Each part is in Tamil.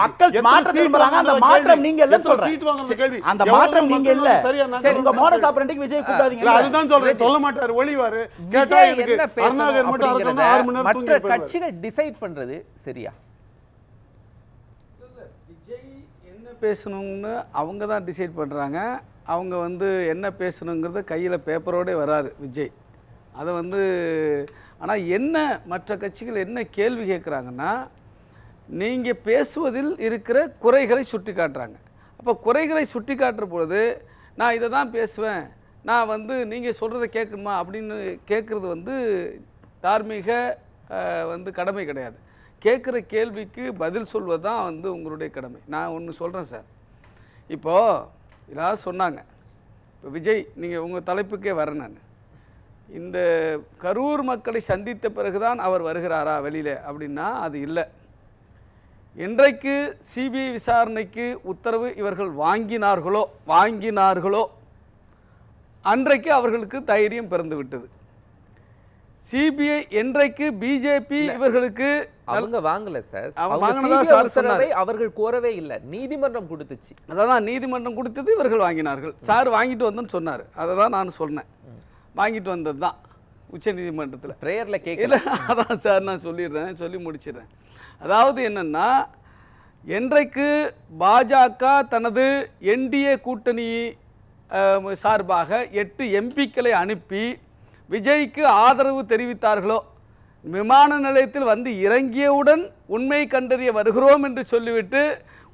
மக்கள் மாற்றம் விரும்புறாங்க. அந்த மாற்றம் நீங்க இல்லன்னு சொல்றேன். அந்த மாற்றம் நீங்க இல்ல. உங்க மோடஸ் ஆபரண்டிக்கு விஜய் கூட்டாதீங்க. அதுதான் சொல்றேன். சொல்ல மாட்டாரு, ஒளிவாரு. கேட்டா இதுக்கு அருணாகர் மட்டும் 6 மணி நேரம் மற்ற கட்சிகள் டிசைட் பண்றது சரியா? விஜய் என்ன பேசணும்னு அவங்க தான் டிசைட் பண்றாங்க. அவங்க என்ன பேசணுங்கிறது கையில் பேப்பரோடே வராது விஜய். அதை ஆனால் என்ன மற்ற கட்சிகள் என்ன கேள்வி கேட்குறாங்கன்னா, நீங்கள் பேசுவதில் இருக்கிற குறைகளை சுட்டி காட்டுறாங்க. அப்போ குறைகளை சுட்டி காட்டுற பொழுது நான் இதை தான் பேசுவேன், நான் நீங்கள் சொல்கிறத கேட்கணுமா அப்படின்னு கேட்குறது தார்மீக கடமை கிடையாது. கேட்குற கேள்விக்கு பதில் சொல்வது தான் உங்களுடைய கடமை. நான் ஒன்று சொல்கிறேன் சார். இப்போது எல்லாரும் சொன்னாங்க, இப்போ விஜய் நீங்கள் உங்கள் தலைப்புக்கே வரேன். நான் இந்த கரூர் மக்களை சந்தித்த பிறகுதான் அவர் வருகிறாரா வெளியில் அப்படின்னா அது இல்லை. என்றைக்கு சிபிஐ விசாரணைக்கு உத்தரவு இவர்கள் வாங்கினார்களோ அன்றைக்கு அவர்களுக்கு தைரியம் பிறந்து விட்டது. சிபிஐ என்றைக்கு பிஜேபி இவர்களுக்கு அவங்க வாங்கல சார், அவர்கள் கோரவே இல்லை, நீதிமன்றம் கொடுத்துச்சு. அதான் நீதிமன்றம் கொடுத்தது, இவர்கள் வாங்கினார்கள். சார் வாங்கிட்டு வந்தேன்னு சொன்னார், அதை தான் நான் சொன்னேன். வாங்கிட்டு வந்தது தான் உச்ச நீதிமன்றத்தில், பிரேயர்ல கேட்கல. அதான் சார் நான் சொல்லிடுறேன், சொல்லி முடிச்சிடுறேன். அதாவது என்னன்னா, என்றைக்கு பாஜக தனது என்டிஏ கூட்டணி சார்பாக 8 எம்பிக்களை அனுப்பி விஜய்க்கு ஆதரவு தெரிவித்தார்களோ, விமான நிலையத்தில் இறங்கியவுடன் உண்மை கண்டறிய வருகிறோம் என்று சொல்லிவிட்டு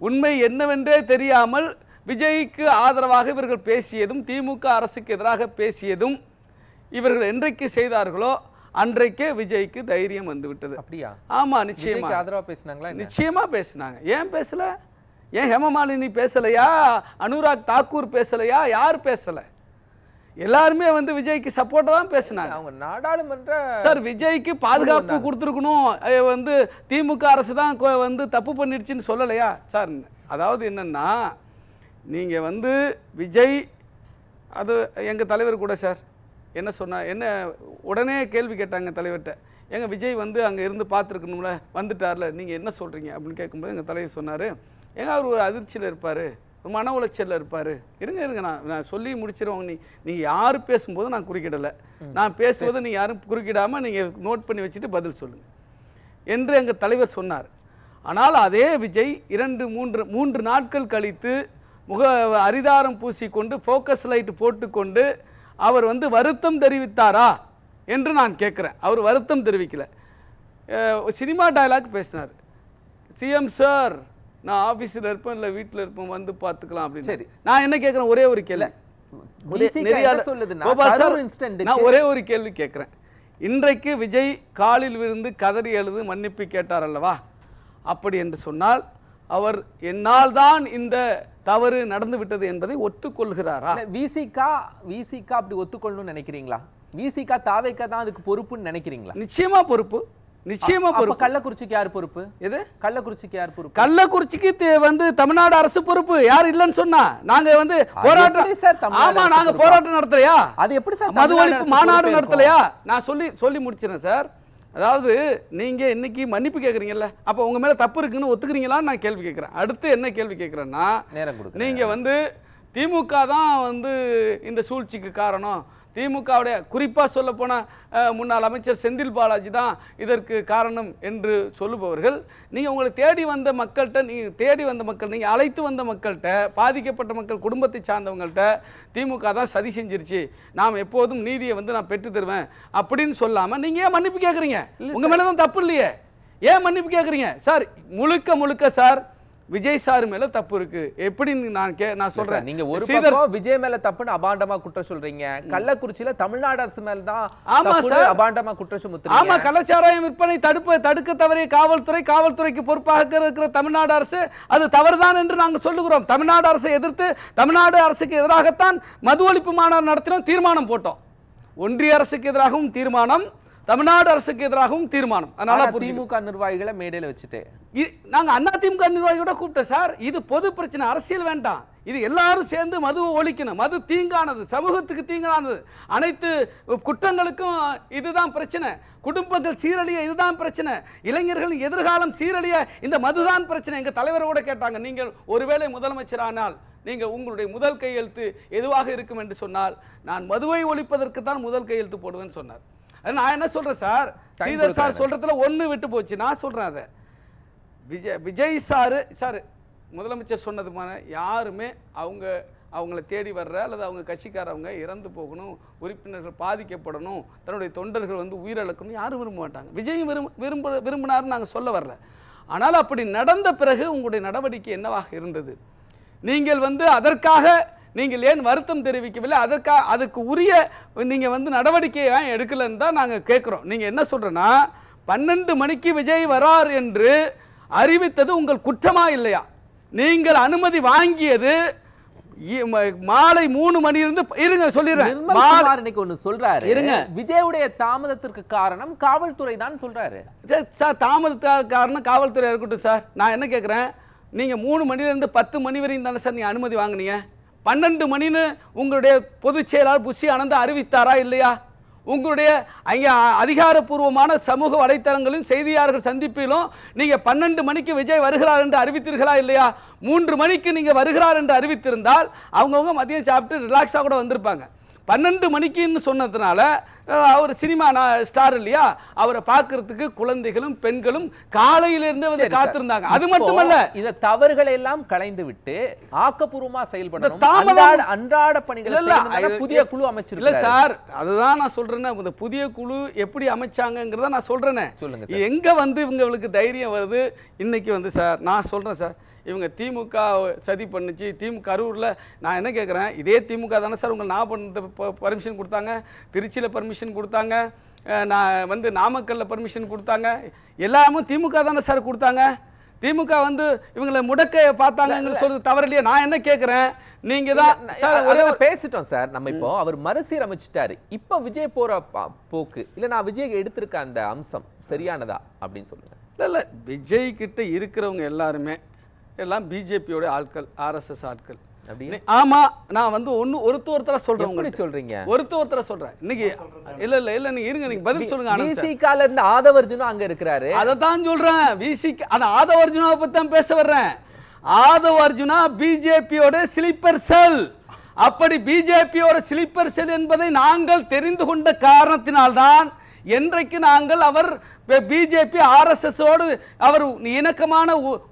உண்மை என்னவென்றே தெரியாமல் விஜய்க்கு ஆதரவாக இவர்கள் பேசியதும், திமுக அரசுக்கு எதிராக பேசியதும் இவர்கள் என்றைக்கு செய்தார்களோ அன்றைக்கே விஜய்க்கு தைரியம் வந்துவிட்டது. அப்படியா? ஆமா, நிச்சயமா ஆதரவா பேசினாங்களா? நிச்சயமா பேசினாங்க. ஏன் பேசல? ஏன் ஹேமமாலினி பேசலையா? அனுராக் தாக்கூர் பேசலையா? யார் பேசல? எல்லாருமே விஜய்க்கு சப்போர்ட்டா தான் பேசினாங்க. அவங்க நாடாளுமன்ற சார் விஜய்க்கு பாதுகாப்பு கொடுத்துருக்கணும், திமுக அரசு தான் தப்பு பண்ணிடுச்சுன்னு சொல்லலையா சார்? அதாவது என்னன்னா, நீங்க விஜய் அது எங்க தலைவர் கூட சார் என்ன சொன்னா, என்ன உடனே கேள்வி கேட்டாங்க தலைவர்கிட்ட, எங்க விஜய் அங்கே இருந்து பார்த்துருக்கணும்ல, வந்துட்டார்ல, நீங்கள் என்ன சொல்கிறீங்க அப்படின்னு கேட்கும்போது எங்கள் தலைவர் சொன்னார், ஏங்க அவர் ஒரு அதிர்ச்சியில் இருப்பார், மன உளைச்சலில் இருப்பார். இருங்க நான் சொல்லி முடிச்சிருவோங்க. நீங்கள் யார் பேசும்போது நான் குறுக்கிடலை, நான் பேசுவது நீங்கள் யாரும் குறுக்கிடாமல் நீங்கள் நோட் பண்ணி வச்சுட்டு பதில் சொல்லுங்கள் என்று எங்கள் தலைவர் சொன்னார். ஆனால் அதே விஜய் 2-3 நாட்கள் கழித்து அரிதாரம் பூசிக்கொண்டு ஃபோக்கஸ் லைட் போட்டுக்கொண்டு அவர் வருத்தம் தெரிவித்தாரா என்று நான் கேட்குறேன். அவர் வருத்தம் தெரிவிக்கல, சினிமா டயலாக் பேசினார். சிஎம் சார், நான் ஆஃபீஸில் இருப்பேன், இல்லை வீட்டில் இருப்பேன், பார்த்துக்கலாம் அப்படின்னு. சரி, நான் என்ன கேட்குறேன், ஒரே ஒரு கேள்வி, நான் ஒரே ஒரு கேள்வி கேட்குறேன். இன்றைக்கு விஜய் காலில் விழுந்து கதறி எழுது மன்னிப்பு கேட்டார் அல்லவா? அப்படி என்று சொன்னால் அவர் என்னால் தான் இந்த தவறு நடந்து விட்டது என்பதை ஒத்துக்கொள்கிறாரா? விசிகா அப்படி ஒத்துக்கொள்ளணும்னு நினைக்கிறீங்களா? விசிகா தாவேக்கா தான் அதுக்கு பொறுப்புன்னு நினைக்கிறீங்களா? நிச்சயமா பொறுப்பு, நிச்சயமா பொறுப்பு. கள்ளக்குறிச்சிக்கு யார் பொறுப்பு? எது கள்ளக்குறிச்சிக்கு யார் பொறுப்பு? கள்ளக்குறிச்சிக்கு தமிழ்நாடு அரசு பொறுப்பு. யார் இல்லைன்னு சொன்னா? நாங்க போராட்டம், ஆமா நாங்க போராட்டம் நடத்தலையா? அது எப்படி சார் மது ஒழிப்பு மாநாடு நடத்தலையா? நான் சொல்லி முடிச்சிடறேன் சார். அதாவது நீங்க இன்னைக்கு மன்னிப்பு கேட்குறீங்கல்ல, அப்போ உங்க மேல தப்பு இருக்குன்னு ஒத்துக்கிறீங்களான்னு நான் கேள்வி கேட்குறேன். அடுத்து என்ன கேள்வி கேட்குறேன்னா, நீங்க திமுக தான் இந்த சூழ்ச்சிக்கு காரணம், திமுகவுடைய குறிப்பாக சொல்ல போனால் முன்னாள் அமைச்சர் செந்தில் பாலாஜி தான் இதற்கு காரணம் என்று சொல்லுபவர்கள், நீங்கள் உங்களை தேடி வந்த மக்கள்கிட்ட, நீங்கள் அழைத்து வந்த மக்கள்கிட்ட, பாதிக்கப்பட்ட மக்கள் குடும்பத்தை சார்ந்தவங்கள்ட்ட திமுக தான் சதி செஞ்சிருச்சு, நாம் எப்போதும் நீதியை நான் பெற்று தருவேன் அப்படின்னு சொல்லாமல் நீங்கள் ஏன் மன்னிப்பு கேட்குறீங்க? உங்கள் மேலே தான் தப்பு இல்லையே, ஏன் மன்னிப்பு கேட்குறீங்க? சார் முழுக்க சார் விஜய் சார் மேல தப்பு இருக்கு. எப்படி நான் சொல்றேன், நீங்க ஒரு பக்கம் விஜய் மேல தப்புன்னு அபாண்டமா குற்றம் சொல்றீங்க, கள்ளக்குறிச்சியில தமிழ்நாடு அரசு மேல தான் அபாண்டமா குற்றம் சுமத்துறீங்க. ஆமா, கள்ளச்சாராயம் விற்பனை தடுக்க தவறிய காவல்துறைக்கு பொறுப்பாக இருக்கிற தமிழ்நாடு அரசு அது தவறுதான் என்று நாங்கள் சொல்லுகிறோம். தமிழ்நாடு அரசை எதிர்த்து, தமிழ்நாடு அரசுக்கு எதிராகத்தான் மது ஒழிப்பு மாநாடு நடத்தினோம், தீர்மானம் போட்டோம். ஒன்றிய அரசுக்கு எதிராகவும் தீர்மானம், தமிழ்நாடு அரசுக்கு எதிராகவும் தீர்மானம். அதனால திமுக நிர்வாகிகளை மேடையில் வச்சுட்டு நாங்க அதிமுக நிர்வாகியோட கூப்பிட்டோம் சார். இது பொது பிரச்சனை, அரசியல் வேண்டாம். இது எல்லாரும் சேர்ந்து மதுவை ஒழிக்கணும். மது தீங்கானது, சமூகத்துக்கு தீங்கானது, அனைத்து குற்றங்களுக்கும் இதுதான் பிரச்சனை. குடும்பங்கள் சீரழிய இதுதான் பிரச்சனை. இளைஞர்களின் எதிர்காலம் சீரழிய இந்த மதுதான் பிரச்சனை. எங்க தலைவரோட கேட்டாங்க, நீங்கள் ஒருவேளை முதலமைச்சரானால் நீங்கள் உங்களுடைய முதல் கையெழுத்து எதுவாக இருக்கும் என்று சொன்னால், நான் மதுவை ஒழிப்பதற்கு தான் முதல் கையெழுத்து போடுவேன்னு சொன்னார். நான் என்ன சொல்றேன் சார், ஸ்ரீதர் சார் சொல்றதுல ஒண்ணு விட்டு போச்சு. நான் சொல்றேன் அதை விஜய் சார் முதலமைச்சர் சொன்னதுமான யாருமே அவங்கள தேடி வர்ற அல்லது அவங்க கட்சிக்காரவங்க இறந்து போகணும், உறுப்பினர்கள் பாதிக்கப்படணும், தன்னுடைய தொண்டர்கள் வந்து உயிரிழக்கணும் யாரும் விரும்ப மாட்டாங்க. விஜயும் விரும்பினார்னு நாங்கள் சொல்ல வரல. ஆனால் அப்படி நடந்த பிறகு உங்களுடைய நடவடிக்கை என்னவாக இருந்தது? நீங்கள் வந்து அதற்காக நீங்கள் ஏன் வருத்தம் தெரிவிக்கவில்லை? அதுக்கு உரிய நீங்கள் வந்து நடவடிக்கையை ஏன் எடுக்கலன்னு தான் நாங்கள் கேட்குறோம். நீங்கள் என்ன சொல்கிறேன்னா, 12 மணிக்கு விஜய் வரார் என்று அறிவித்தது உங்கள் குற்றமா இல்லையா? நீங்கள் அனுமதி வாங்கியது மாலை 3 மணியிலிருந்து இருங்க சொல்லிடுறேன். இன்னைக்கு ஒன்று சொல்றாரு, விஜயுடைய தாமதத்திற்கு காரணம் காவல்துறை தான் சொல்றாரு. சார் தாமதத்துக்கு காரணம் காவல்துறை இருக்கட்டும் சார். நான் என்ன கேட்குறேன், நீங்கள் 3 மணிலேருந்து 10 மணி வரையும் தானே சார் நீங்கள் அனுமதி வாங்கினீங்க? 12 மணின்னு உங்களுடைய பொதுச் செயலாளர் புஷி ஆனந்த் அறிவித்தாரா இல்லையா? உங்களுடைய அங்கே அதிகாரப்பூர்வமான சமூக வலைத்தளங்களிலும் செய்தியாளர்கள் சந்திப்பிலும் நீங்கள் 12 மணிக்கு விஜய் வருகிறார் என்று அறிவித்தீர்களா இல்லையா? 3 மணிக்கு நீங்கள் வருகிறார் என்று அறிவித்திருந்தால் அவங்கவுங்க மதியம் சாப்பிட்டு ரிலாக்ஸாக கூட வந்திருப்பாங்க. 12 மணிக்குன்னு சொன்னதுனால அவர் சினிமா ஸ்டார் இல்லையா, அவரை பார்க்கறதுக்கு குழந்தைகளும் பெண்களும் காலையிலிருந்து வந்து காத்திருந்தாங்க. அது மட்டுமல்ல, இந்த தவறுகளை எல்லாம் களைந்து விட்டு ஆக்கப்பூர்வமா செயல்படணும், அன்றாட பணிகளை புதிய குழு அமைச்சிருக்கல. இல்ல சார், அதுதான் நான் சொல்றேன். இந்த புதிய குழு எப்படி அமைச்சாங்கங்கிறத நான் சொல்றேன். சொல்லுங்க, எங்க வந்து இவங்களுக்கு தைரியம் வருது இன்னைக்கு வந்து சார்? நான் சொல்றேன் சார், இவங்க திமுக சதி பண்ணுச்சு, திமுக கரூரில் நான் என்ன கேட்குறேன், இதே திமுக தானே சார் உங்கள் பர்மிஷன் கொடுத்தாங்க, திருச்சியில் பர்மிஷன் கொடுத்தாங்க, நான் வந்து நாமக்கல்லில் பர்மிஷன் கொடுத்தாங்க, எல்லாமும் திமுக தானே சார் கொடுத்தாங்க. திமுக வந்து இவங்களை முடக்க பார்த்தாங்கன்னு சொல்றது தவறு இல்லையா? நான் என்ன கேட்குறேன், நீங்க தான் பேசிட்டோம் சார். நம்ம இப்போ அவர் மறுசீரமைச்சிட்டாரு, இப்போ விஜய் போற போக்கு இல்லை, நான் விஜய் எடுத்திருக்க அந்த அம்சம் சரியானதா அப்படின்னு சொல்லுங்க. இல்லை விஜய் கிட்ட இருக்கிறவங்க எல்லாருமே எல்லாம் பிஜேபியோட ஆட்கள், ஆர்எஸ்எஸ் ஆட்கள். ஆமா, நான் வந்து ஒருத்தர சொல்றேன். எப்படி சொல்றீங்க? ஒருத்தர சொல்றேன் இன்னைக்கு. இல்ல நீங்க இருங்க, நீங்க பதில் சொல்லுங்க. விசிகால இருந்து ஆதவர்ஜுனா அங்க இருக்கிறாரு, அததான் சொல்றேன். விசிக அந்த ஆதவர்ஜுனாவை பத்தி தான் பேச வர்றேன். ஆதவர்ஜுனா பிஜேபியோட ஸ்லீப்பர் செல். அப்படி பிஜேபியோட ஸ்லீப்பர் செல் என்பதை நாங்கள் தெரிந்து கொண்ட காரணத்தினால்தான் என்றைக்கு நாங்கள் அவர் பிஜேபி ஆர்எஸ்எஸோடு அவர் இணக்கமான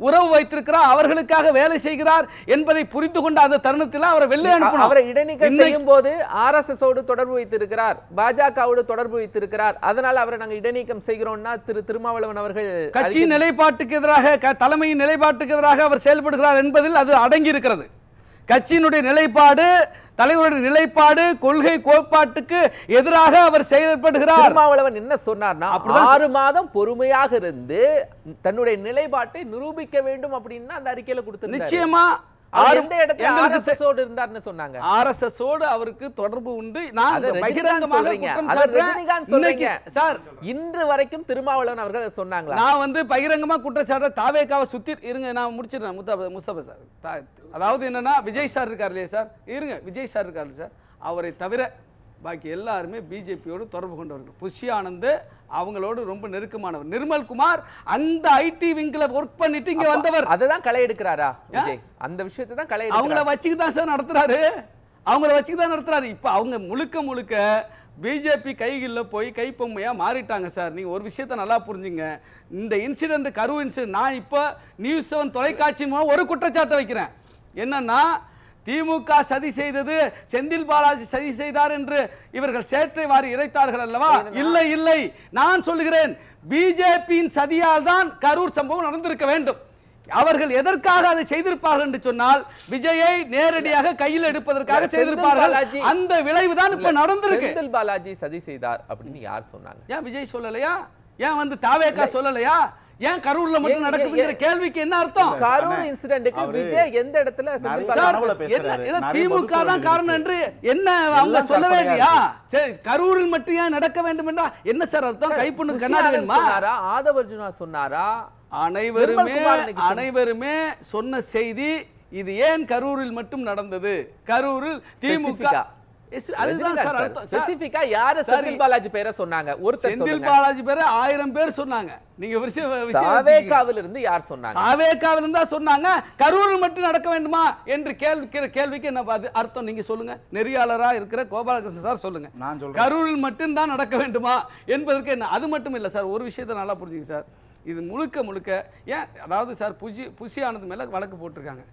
உறவு வைத்திருக்கிறார், அவர்களுக்காக வேலை செய்கிறார் என்பதை புரிந்து கொண்ட அந்த தருணத்தில் அவரை வெளியே அனுப்பணும். அவரை இடைநீக்கம் செய்யும் போது ஆர்எஸ்எஸோடு தொடர்பு வைத்திருக்கிறார், பாஜகவோடு தொடர்பு வைத்திருக்கிறார். அதனால அவரை நாங்கள் இடைநீக்கம் செய்கிறோம்னா திருமாவளவன் அவர்கள் கட்சியின் நிலைப்பாட்டுக்கு எதிராக, தலைமையின் நிலைப்பாட்டுக்கு எதிராக அவர் செயல்படுகிறார் என்பதில் அது அடங்கி இருக்கிறது. கட்சியினுடைய நிலைப்பாடு, தலைவருடைய நிலைப்பாடு, கொள்கை கோட்பாட்டுக்கு எதிராக அவர் செயல்படுகிறார். திருமாவளவன் என்ன சொன்னார்னா, 6 மாதம் பொறுமையாக இருந்து தன்னுடைய நிலைப்பாட்டை நிரூபிக்க வேண்டும் அப்படின்னு அந்த அறிக்கையில கொடுத்திருந்தார். நிச்சயமா எந்த இடத்துல ஆர்எஸ்எஸோடு இருந்தார்னு சொன்னாங்க. ஆர்எஸ்எஸோடு அவருக்கு தொடர்பு உண்டு. நான் பகிரங்கமாக ரஜினிகாந்த் சொல்றீங்க சார், இன்று வரைக்கும் திருமாவளவன் அவர்கள் சொன்னாங்களா? நான் வந்து பகிரங்கமா குற்றச்சாட்டு தாவேக்காவை சுத்தி இருங்க, நான் முடிச்சிடுறேன். முஸ்தபா சார், அதாவது என்னன்னா, விஜய் சார் இருக்காரு இல்லையா சார், இருங்க, விஜய் சார் இருக்காரு சார், அவரை தவிர பாக்கி எல்லாருமே பிஜேபியோடு தொடர்பு கொண்டவர்கள். புஷி ஆனந்த் அவங்களோடு ரொம்ப நெருக்கமானவர். நிர்மல் குமார் அந்த ஐடி விங்ல ஒர்க் பண்ணிட்டு இங்க வந்தவர். அததான் களை எடுக்கிறாரா விஜய்? அந்த விஷயத்தை தான் களை அவங்கள வச்சுக்கிட்டு தான் சார் நடத்துறாரு, அவங்கள வச்சுக்கிட்டு தான் நடத்துறாரு. இப்ப அவங்க முழுக்க பிஜேபி கைகளில் போய் கைப்பொம்மையா மாறிட்டாங்க சார். நீங்க ஒரு விஷயத்த நல்லா புரிஞ்சுங்க. இந்த இன்சிடென்ட், கரூர் இன்சிடென்ட், நான் இப்ப நியூஸ் 7 தொலைக்காட்சி மூலம் ஒரு குற்றச்சாட்டை வைக்கிறேன். என்னன்னா, திமுக சதி செய்தது, செந்தில் பாலாஜி சதி செய்தார் என்று இவர்கள் சேற்றை வாரி இறைத்தார்கள் அல்லவா? இல்லை, நான் சொல்லுகிறேன், பிஜேபியின் சதியால் தான் கரூர் சம்பவம் நடந்திருக்க வேண்டும். அவர்கள் எதற்காக அதை செய்திருப்பார்கள் என்று சொன்னால், விஜயை நேரடியாக கையில் எடுப்பதற்காக செய்திருப்பார்கள். அந்த விளைவுதான் இப்ப நடந்திருக்கு. செந்தில் பாலாஜி சதி செய்தார் அப்படின்னு யார் சொன்னாங்க? ஏன் விஜய் சொல்லலையா? ஏன் வந்து தாவேகா சொல்லலையா? ஏன் கரூர்ல மட்டும் நடக்குதுங்கிற கேள்விக்கு என்ன அர்த்தம்? கரூர் இன்சிடென்ட்க்கு விஜய் எந்த இடத்துல திமுக தான் காரணம் என்று என்ன அவங்க சொல்லவே இல்லையா? சரி, கரூரில் மட்டும் ஏன் நடக்க வேண்டும் என்றா என்ன சார் அர்த்தம்? கைப்புண்ணு கண்ணாடி வேணுமா? ஆதவர்ஜுனா சொன்னாரா? அனைவருமே சொன்ன செய்தி இது ஏன் கரூரில் மட்டும் நடந்தது? கரூரில் திமுக அதுதான் சார் அர்த்தம். ஸ்பெசிஃபிக்கா யாரு செந்தில் பாலாஜி பேரை சொன்னாங்க? ஒருத்தர் செந்தில் சொல்லுங்க. பாலாஜி பேரை 1000 பேர் சொன்னாங்க. நீங்க தாவேகாவில இருந்து யார் சொன்னாங்க? தாவேகாவில இருந்தா சொன்னாங்க. கரூரில் மட்டும் நடக்க வேண்டுமா என்று கேள்விக்கு என்ன அர்த்தம் நீங்க சொல்லுங்க. நெறியாளரா இருக்கிற கோபாலகிருஷ்ணன் சார் சொல்லுங்க. நான் சொல்றேன் கரூரில் மட்டும் தான் நடக்க வேண்டுமா என்பதற்கு என்ன? அது மட்டும் இல்ல சார், ஒரு விஷயத்தை நல்லா புரிஞ்சுங்க சார். இது முழுக்க ஏன் அதாவது சார் புஷி ஆனது மேல வழக்கு போட்டிருக்காங்க.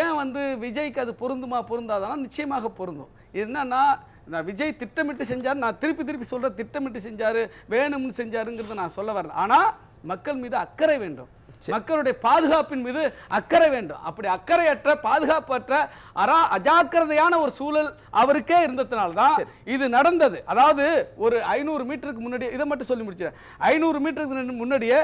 ஏன் வந்து விஜய்க்கு அது பொருந்துமா பொருந்தாதானா? நிச்சயமாக பொருந்தும். என்னன்னா நான் விஜய் திட்டமிட்டு செஞ்சாரு, நான் திருப்பி சொல்ற திட்டமிட்டு செஞ்சாரு, வேணும்னு செஞ்சாருங்கிறத நான் சொல்ல வரல. ஆனா மக்கள் மீது அக்கறை வேண்டும், மக்களுடைய பாதுகாப்பின் மீது அக்கறை வேண்டும். அப்படி அக்கறையற்ற பாதுகாப்பற்ற அஜாக்கிரதையான ஒரு சூழல் அவருக்கே இருந்ததுனால்தான் இது நடந்தது. அதாவது ஒரு 500 மீட்டருக்கு முன்னாடி இதை மட்டும் சொல்லி முடிச்சேன். 500 மீட்டருக்கு முன்னாடியே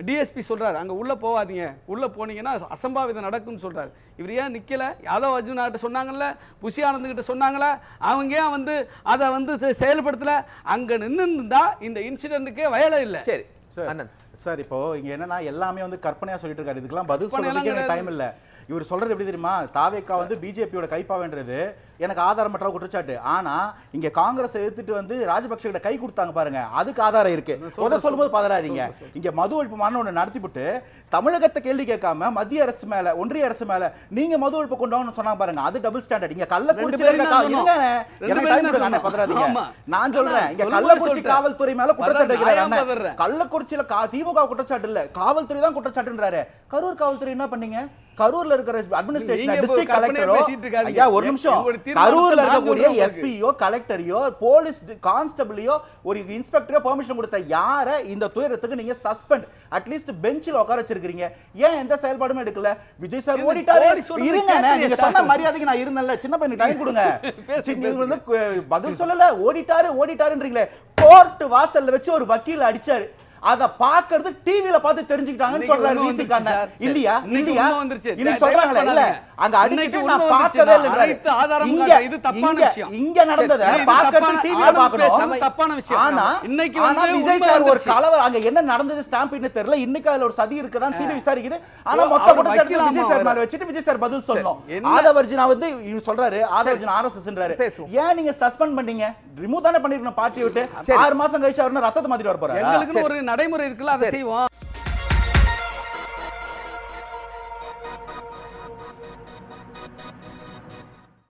டிஎஸ்பி சொல்றாரு, அங்க உள்ள போவாதீங்க, உள்ள போனீங்கன்னா அசம்பாவிதம் நடக்கும்னு சொல்றாரு. இவர் ஏன் நிக்கல? யாதவ் அர்ஜுனா கிட்ட சொன்னாங்கல்ல, புஷி ஆனந்த் கிட்ட சொன்னாங்களா, அவங்க ஏன் வந்து அதை வந்து செயல்படுத்தல? அங்க நின்னுந்தா இந்த இன்சிடென்ட்க்கே வயல இல்ல. சரி சார், இப்போ இங்க என்னன்னா எல்லாமே வந்து கற்பனையா சொல்லிட்டு இருக்காரு. இதுக்கெல்லாம் பதில் சொல்றதுக்கு எனக்கு டைம் இல்ல. இவர் சொல்றது எப்படி தெரியுமா? தாவேகா வந்து பிஜேபியோட கைப்பாவேன்றது எனக்கு ஆதாரமற்ற குற்றச்சாட்டு. ஆனா இங்க காங்கிரஸ் எதிர்த்துட்டு வந்து ராஜபக்சே கிட்ட கை கொடுத்தாங்க பாருங்க, அதுக்கு ஆதாரம் இருக்கு. சொல்லும்போது பதறாதீங்க. இங்க மது ஒழிப்பு மாநாடு ஒண்ணு நடத்திவிட்டு தமிழகத்தை கேள்வி கேட்காம மத்திய அரசு மேல, ஒன்றிய அரசு மேல நீங்க மது ஒழிப்பு கொண்டு வாங்கன்னு சொன்னாங்க பாருங்க, அது டபுள் ஸ்டாண்டர்ட். இங்க கள்ளக்குறிச்சியில பதறாதீங்க. நான் சொல்றேன், இங்க கள்ளக்குறிச்சி காவல்துறை மேல குற்றச்சாட்டு வைக்கிறாங்க. கள்ளக்குறிச்சியில திமுக குற்றச்சாட்டு இல்ல, காவல்துறை தான் குற்றச்சாட்டுன்றாரு. கரூர் காவல்துறை என்ன பண்ணீங்க? கரூர்ல இருக்கிற அட்மினிஸ்ட்ரேஷன் டிஸ்ட்ரிக்ட் கலெக்டரோ, ஐயா ஒரு நிமிஷம், கரூர்ல இருக்கக்கூடிய எஸ்பியோ கலெக்டரையோ போலீஸ் கான்ஸ்டபிளையோ ஒரு இன்ஸ்பெக்டரோ பெர்மிஷன் கொடுத்த யார இந்த துயரத்துக்கு நீங்க சஸ்பெண்ட் அட்லீஸ்ட் பெஞ்சில் உட்கார வச்சிருக்கீங்க? ஏன் எந்த செயல்பாடும் எடுக்கல? விஜய் சார் ஓடிட்டாரு. இருங்க, நீங்க சொன்ன மரியாதைக்கு நான் இருந்தேன்ல, சின்ன பையனுக்கு டைம் கொடுங்க. நீங்க வந்து பதில் சொல்லல, ஓடிட்டாருன்றீங்களே. கோர்ட் வாசல்ல வச்சு ஒரு வக்கீல் அடிச்சாரு, அத பாக்குறது டிவில பார்த்து தெரிஞ்சுக்கிட்டாங்கன்னு சொல்றாரு விசி கான. இல்லையா இன்னைக்கு சொல்றாங்களே, இல்ல அங்க அடிச்சிட்டு நான் பார்க்கவே இல்ல. இது தப்பான விஷயம். இங்க நடந்தத பார்க்கறது டிவில பார்க்கணும், தப்பான விஷயம். ஆனா இன்னைக்கு வந்து விஜய் சார் ஒரு கலவர், அங்க என்ன நடந்தது ஸ்டாம்பிட்னு தெரியல. இன்னைக்கு அதுல ஒரு சதி இருக்குதான் சிபி விசாரிக்குது. ஆனா மொத்த குற்றச்சாட்டு விஜய் சார் மேல வச்சிட்டு விஜய் சார் பதில் சொல்லணும். ஆதவர்ஜினா வந்து சொல்றாரு, ஆதவர்ஜினா ஆர்எஸ்எஸ்ன்றாரு. ஏன் நீங்க சஸ்பெண்ட் பண்ணீங்க? ரிமூவ் தானே பண்ணிருக்கணும் பார்ட்டி விட்டு. 6 மாசம் கழிச்சு அவர்னா ரத்தத்தை மாத்திட்டு வர போறாரு. எங்களுக்கு ஒரு நடைமுறை இருக்குல்ல, அதை செய்வோம்.